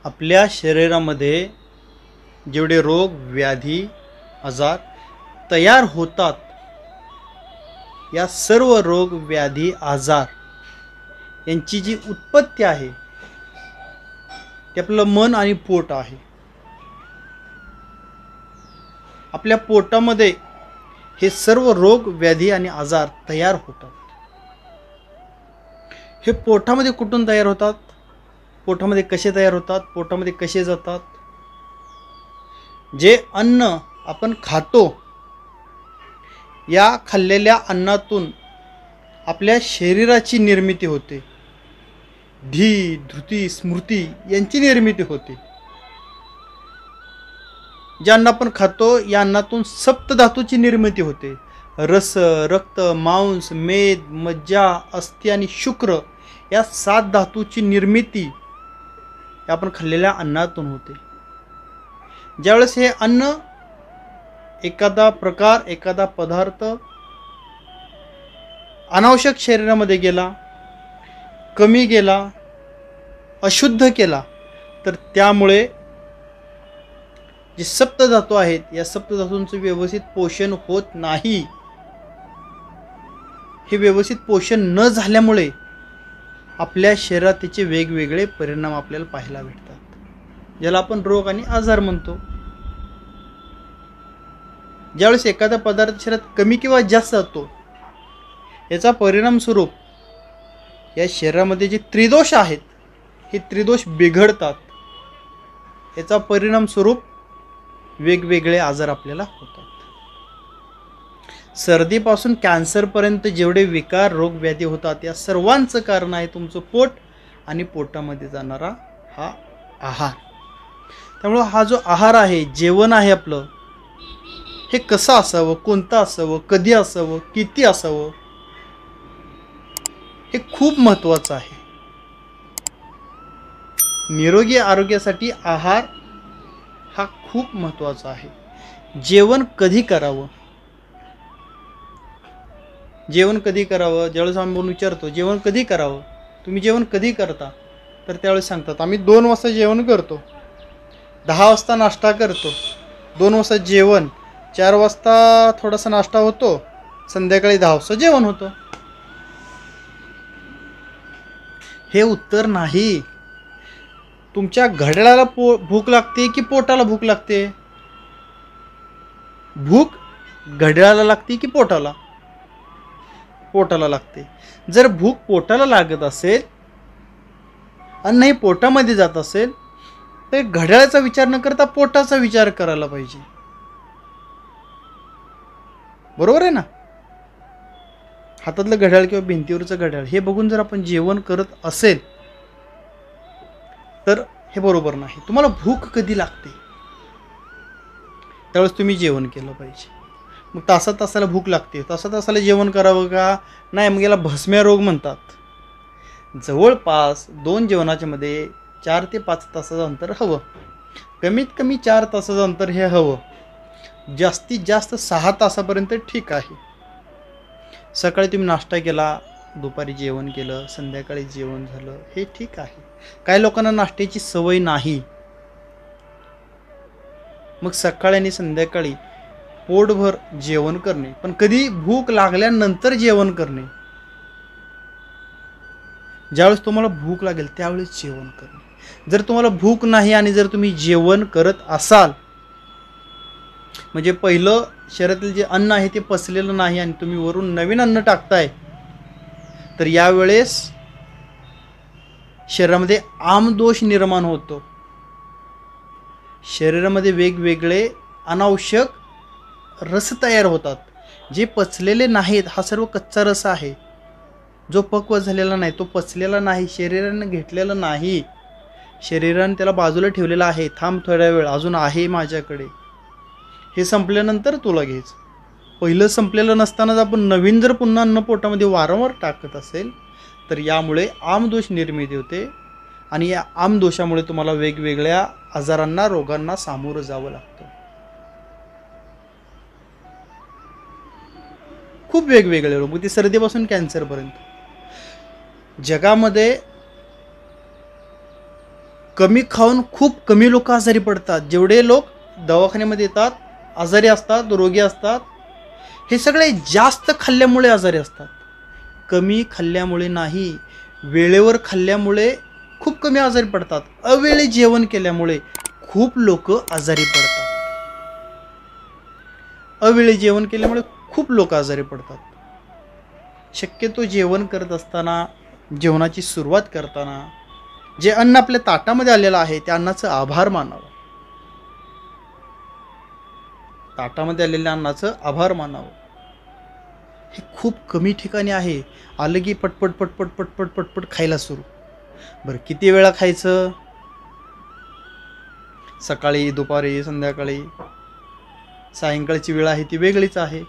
आपल्या शरीरामध्ये जेवढे रोग व्याधी आजार तयार होतात, या सर्व रोग व्याधी आजार यांची जी उत्पत्ती आहे ते आपलं मन आणि पोट आहे. आपल्या पोटामध्ये हे सर्व रोग व्याधी आणि आजार तयार होतात. हे पोटामध्ये कुठून तयार होतात, पोटामध्ये कसे तयार होतात, पोटामध्ये कसे जातात? जे अन्न आपण खातो, या खाल्लेल्या अन्नातून आपल्या शरीराची निर्मिती होते. धी धृती स्मृती यांची निर्मिती होते. जे अन्न आपण खातो या अन्नातून सप्तधातूची निर्मिती होते. रस, रक्त, मांस, मेद, मज्जा, अस्थि आणि शुक्र या 7 धातूची निर्मिती आपण खाल्लेल्या अन्नातून होते. ज्यावेळेस हे अन्न एखादा प्रकार एखादा पदार्थ अनावश्यक शरीरामध्ये गेला, कमी गेला, अशुद्ध केला, तर त्यामुळे जे सप्तधातू आहेत या सप्तधातूंचं व्यवस्थित पोषण होत नाही. हे व्यवस्थित पोषण न झाल्यामुळे आपल्या शरीरात त्याचे वेगवेगळे परिणाम आपल्याला पाहायला भेटतात, ज्याला आपण रोग आणि आजार म्हणतो. ज्यावेळेस एखादा पदार्थ शरीरात कमी किंवा जास्त जातो, याचा परिणाम स्वरूप या शरीरामध्ये जे त्रिदोष आहेत हे त्रिदोष बिघडतात. याचा परिणाम स्वरूप वेगवेगळे आजार आपल्याला होतात. सर्दीपासून कॅन्सरपर्यंत जेवढे विकार रोग व्याधी होतात, या सर्वांचं कारण आहे तुमचं पोट आणि पोटामध्ये जाणारा हा आहार. त्यामुळं हा जो आहार आहे, जेवण आहे आपलं, हे कसं असावं, कोणतं असावं, कधी असावं, किती असावं, हे खूप महत्त्वाचं आहे. निरोगी आरोग्यासाठी आहार हा खूप महत्त्वाचा आहे. जेवण कधी करावं, जेवण कधी करावं, ज्यावेळेस आम्ही विचारतो जेवण कधी करावं, तुम्ही जेवण कधी करता, तर त्यावेळेस सांगतात आम्ही 2 वाजता जेवण करतो, 10 वाजता नाश्ता करतो, 2 वाजता जेवण, 4 वाजता थोडासा नाश्ता होतो, संध्याकाळी 10 वाजता जेवण होतं. हे उत्तर नाही. तुमच्या घड्याळाला भूक लागते की पोटाला भूक लागते? भूक घड्याळाला लागते की पोटाला? पोटाला लागते. जर भूक पोटाला लागत असेल, अन्न हे पोटामध्ये जात असेल, तर घड्याळाचा विचार न करता पोटाचा विचार करायला पाहिजे. बरोबर आहे ना? हातातलं घड्याळ किंवा भिंतीवरचं घड्याळ हे बघून जर आपण जेवण करत असेल तर हे बरोबर नाही. तुम्हाला भूक कधी लागते त्यावेळेस तुम्ही जेवण केलं पाहिजे. मग तासाला भूक लागते, तासाला जेवण करावं का नाही? मग याला भस्म्या रोग म्हणतात. जवळपास 2 जेवणाच्या मध्ये 4 ते 5 तासाचं अंतर हवं. कमीत कमी 4 तासाचं अंतर हे हवं. जास्तीत जास्त 6 तासापर्यंत ठीक आहे. सकाळी तुम्ही नाश्ता केला, दुपारी जेवण केलं, संध्याकाळी जेवण झालं, हे ठीक आहे. काही लोकांना नाश्त्याची सवय नाही, मग सकाळी आणि संध्याकाळी पोटभर जेवण करणे, पण कधी भूक लागल्यानंतर जेवण करणे. ज्यावेळेस तुम्हाला भूक लागेल त्यावेळेस जेवण करणे. जर तुम्हाला भूक नाही आणि जर तुम्ही जेवण करत असाल, म्हणजे पहिलं शरीरातील जे अन्न आहे ते पचलेलं नाही आणि तुम्ही वरून नवीन अन्न टाकताय, तर यावेळेस शरीरामध्ये आमदोष निर्माण होतो. शरीरामध्ये वेगवेगळे अनावश्यक रस तयार होतात, जे पचलेले नाहीत. हा सर्व कच्चा रस आहे, जो पक्व झालेला नाही, तो पचलेला नाही, शरीराने घेतलेला नाही, शरीराने त्याला बाजूला ठेवलेला आहे. थांब थोड्या वेळ, अजून आहे माझ्याकडे, हे संपल्यानंतर तुला घ्यायचं. पहिलं संपलेलं नसतानाच आपण नवीन जर पुन्हा अन्न पोटामध्ये वारंवार टाकत असेल, तर यामुळे आमदोष निर्मिती होते आणि या आमदोषामुळे तुम्हाला वेगवेगळ्या आजारांना, रोगांना सामोरं जावं लागतं. खूप वेगवेगळे रोग, ते सर्दीपासून कॅन्सरपर्यंत. जगामध्ये कमी खाऊन खूप कमी लोक आजारी पडतात. जेवढे लोक दवाखान्यामध्ये येतात, आजारी असतात, रोगी असतात, हे सगळे जास्त खाल्ल्यामुळे आजारी असतात. कमी खाल्ल्यामुळे नाही, वेळेवर खाल्ल्यामुळे खूप कमी आजारी पडतात. अवेळी जेवण केल्यामुळे खूप लोक आजारी पडतात. अवेळी जेवण केल्यामुळे खूप लोक आजारी पडतात. शक्यतो जेवण करत असताना, जेवणाची सुरुवात करताना जे अन्न आपल्या ताटामध्ये आलेलं आहे त्या अन्नाचं आभार मानावं. ताटामध्ये आलेल्या अन्नाचं आभार मानावं. हे खूप कमी ठिकाणी आहे. आलं की पटपट पटपट पटपट पटपट खायला सुरू. बरं, किती वेळा खायचं? सकाळी, दुपारी, संध्याकाळी. सायंकाळची वेळ आहे ती वेगळीच आहे.